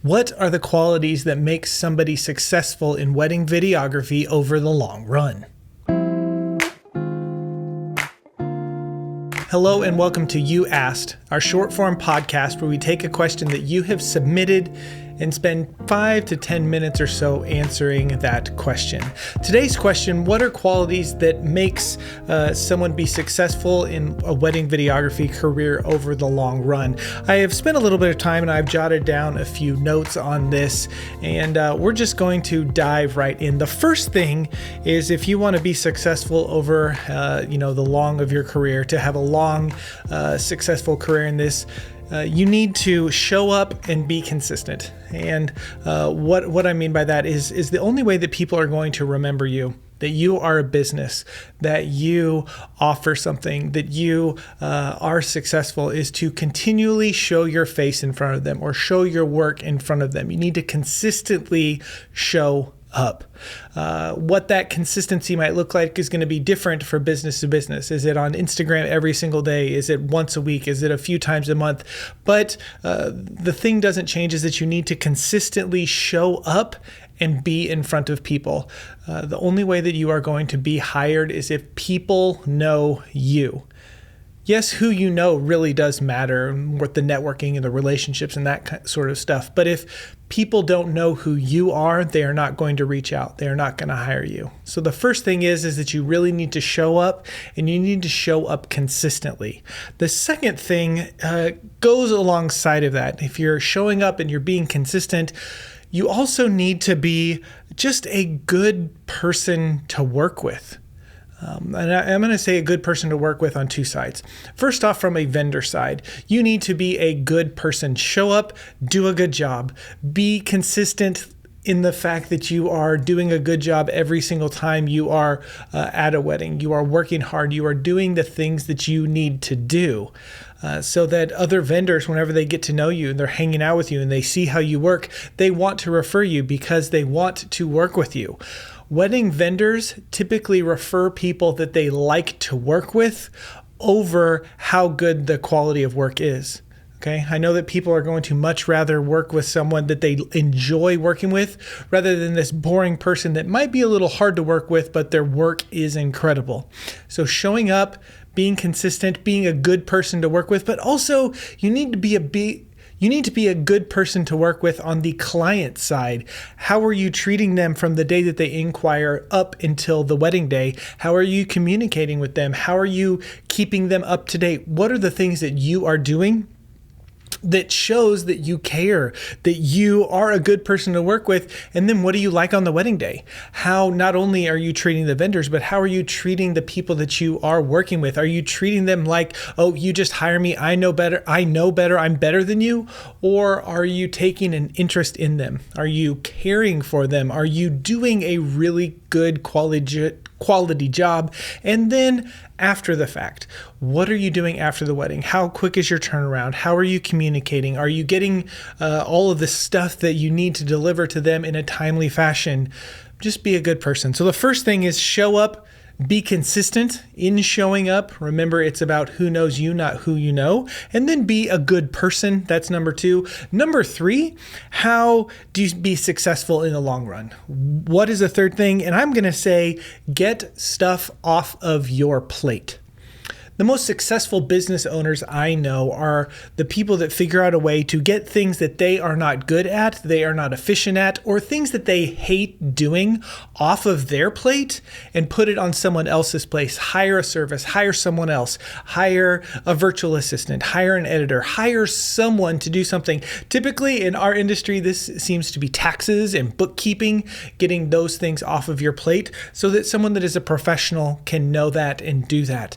What are the qualities that make somebody successful in wedding videography over the long run? Hello and welcome to You Asked, our short form podcast where we take a question that you have submitted and spend 5 to 10 minutes or so answering that question. Today's question: what are qualities that makes someone be successful in a wedding videography career over the long run? I have spent a little bit of time and I've jotted down a few notes on this, and we're just going to dive right in. The first thing is, if you want to be successful over the long of your career, to have a long successful career in this, you need to show up and be consistent. And what I mean by that is the only way that people are going to remember you, that you are a business, that you offer something, that you are successful, is to continually show your face in front of them or show your work in front of them. You need to consistently show up. What that consistency might look like is going to be different for business to business. Is it on Instagram every single day? Is it once a week? Is it a few times a month? But the thing doesn't change, is that you need to consistently show up and be in front of people. The only way that you are going to be hired is if people know you. Yes, who you know really does matter, with the networking and the relationships and that sort of stuff. But if people don't know who you are, they are not going to reach out. They are not going to hire you. So the first thing is that you really need to show up, and you need to show up consistently. The second thing goes alongside of that. If you're showing up and you're being consistent, you also need to be just a good person to work with. And I'm going to say a good person to work with on two sides. First off, from a vendor side, you need to be a good person. Show up, do a good job, be consistent in the fact that you are doing a good job every single time you are at a wedding. You are working hard. You are doing the things that you need to do. So that other vendors, whenever they get to know you and they're hanging out with you and they see how you work, they want to refer you because they want to work with you. Wedding vendors typically refer people that they like to work with over how good the quality of work is. Okay, I know that people are going to much rather work with someone that they enjoy working with rather than this boring person that might be a little hard to work with, but their work is incredible. So showing up, being consistent, being a good person to work with, but also you need to be a good person to work with on the client side. How are you treating them from the day that they inquire up until the wedding day? How are you communicating with them? How are you keeping them up to date? What are the things that you are doing that shows that you care, that you are a good person to work with? And then what do you like on the wedding day? How not only are you treating the vendors, but how are you treating the people that you are working with? Are you treating them like, oh, you just hire me, I know better, I'm better than you? Or are you taking an interest in them? Are you caring for them? Are you doing a really good quality job? And then after the fact, what are you doing after the wedding? How quick is your turnaround? How are you communicating? Are you getting all of the stuff that you need to deliver to them in a timely fashion? Just be a good person. So the first thing is show up. Be consistent in showing up. Remember, it's about who knows you, not who you know. And then be a good person. That's number 2. Number 3, how do you be successful in the long run? What is the third thing? And I'm going to say, get stuff off of your plate. The most successful business owners I know are the people that figure out a way to get things that they are not good at, they are not efficient at, or things that they hate doing off of their plate and put it on someone else's plate. Hire a service, hire someone else, hire a virtual assistant, hire an editor, hire someone to do something. Typically in our industry, this seems to be taxes and bookkeeping, getting those things off of your plate so that someone that is a professional can know that and do that.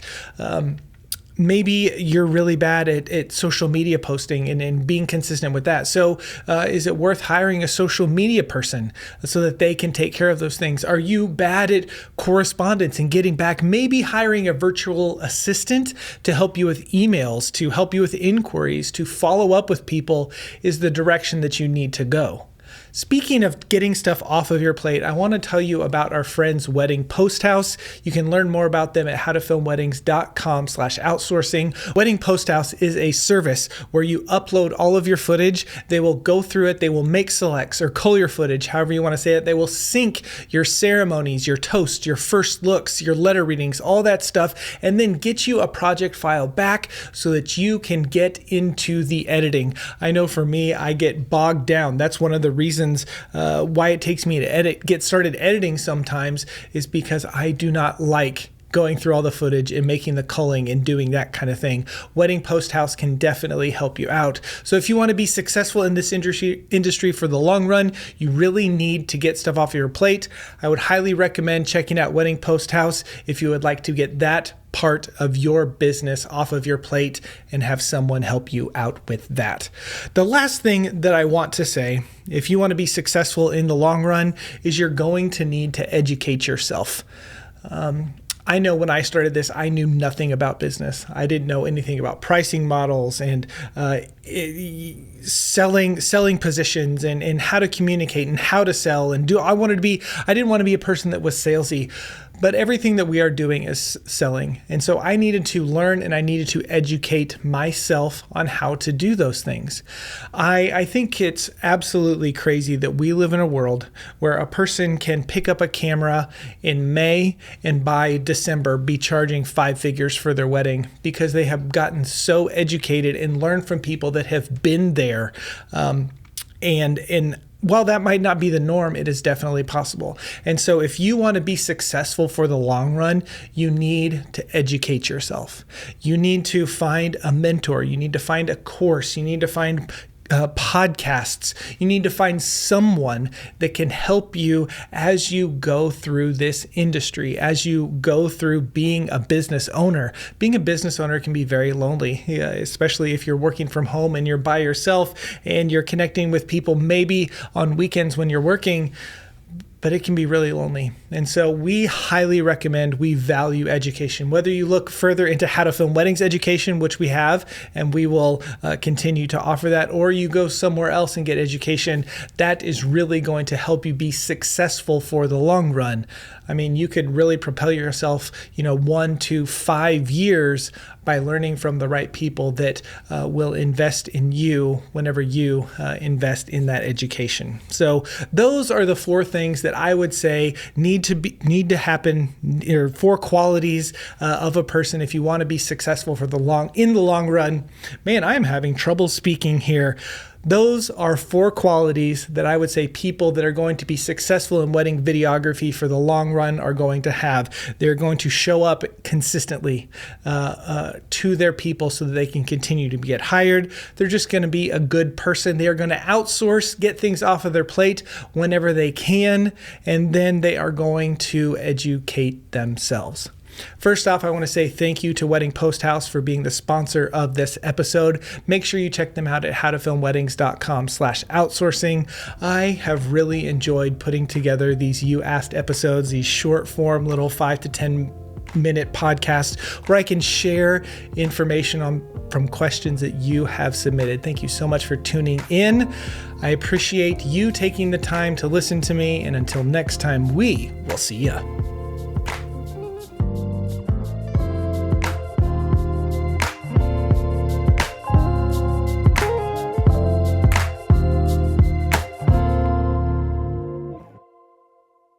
Maybe you're really bad at social media posting and being consistent with that. So is it worth hiring a social media person so that they can take care of those things? Are you bad at correspondence and getting back? Maybe hiring a virtual assistant to help you with emails, to help you with inquiries, to follow up with people is the direction that you need to go. Speaking of getting stuff off of your plate, I want to tell you about our friends Wedding Post House. You can learn more about them at howtofilmweddings.com/outsourcing. Wedding Post House is a service where you upload all of your footage. They will go through it. They will make selects or cull your footage, however you want to say it. They will sync your ceremonies, your toast, your first looks, your letter readings, all that stuff, and then get you a project file back so that you can get into the editing. I know for me, I get bogged down. That's one of the reasons why it takes me to get started editing sometimes, is because I do not like going through all the footage and making the culling and doing that kind of thing. Wedding Post House can definitely help you out. So if you want to be successful in this industry for the long run, you really need to get stuff off your plate. I would highly recommend checking out Wedding Post House if you would like to get that part of your business off of your plate and have someone help you out with that. The last thing that I want to say, if you want to be successful in the long run, is you're going to need to educate yourself. I know when I started this, I knew nothing about business. I didn't know anything about pricing models and selling positions and how to communicate and how to sell and do. I didn't want to be a person that was salesy. But everything that we are doing is selling. And so I needed to learn and I needed to educate myself on how to do those things. I think it's absolutely crazy that we live in a world where a person can pick up a camera in May and by December be charging 5 figures for their wedding because they have gotten so educated and learned from people that have been there. And while that might not be the norm, it is definitely possible. And so if you want to be successful for the long run, you need to educate yourself. You need to find a mentor. You need to find a course. You need to find podcasts. You need to find someone that can help you as you go through this industry, as you go through being a business owner. Being a business owner can be very lonely, especially if you're working from home and you're by yourself and you're connecting with people maybe on weekends when you're working. But it can be really lonely. And so we highly recommend, we value education. Whether you look further into how to film weddings education, which we have, and we will continue to offer that, or you go somewhere else and get education, that is really going to help you be successful for the long run. I mean, you could really propel yourself, 1 to 5 years by learning from the right people that will invest in you whenever you invest in that education. So those are the 4 things that I would say need to happen, or 4 qualities of a person if you want to be successful in the long run. Man, I am having trouble speaking here. Those are 4 qualities that I would say people that are going to be successful in wedding videography for the long run are going to have. They're going to show up consistently to their people so that they can continue to get hired. They're just going to be a good person. They are going to outsource, get things off of their plate whenever they can, and then they are going to educate themselves. First off, I want to say thank you to Wedding Post House for being the sponsor of this episode. Make sure you check them out at howtofilmweddings.com/outsourcing. I have really enjoyed putting together these You Asked episodes, these short form little 5 to 10 minute podcasts where I can share information from questions that you have submitted. Thank you so much for tuning in. I appreciate you taking the time to listen to me. And until next time, we will see ya.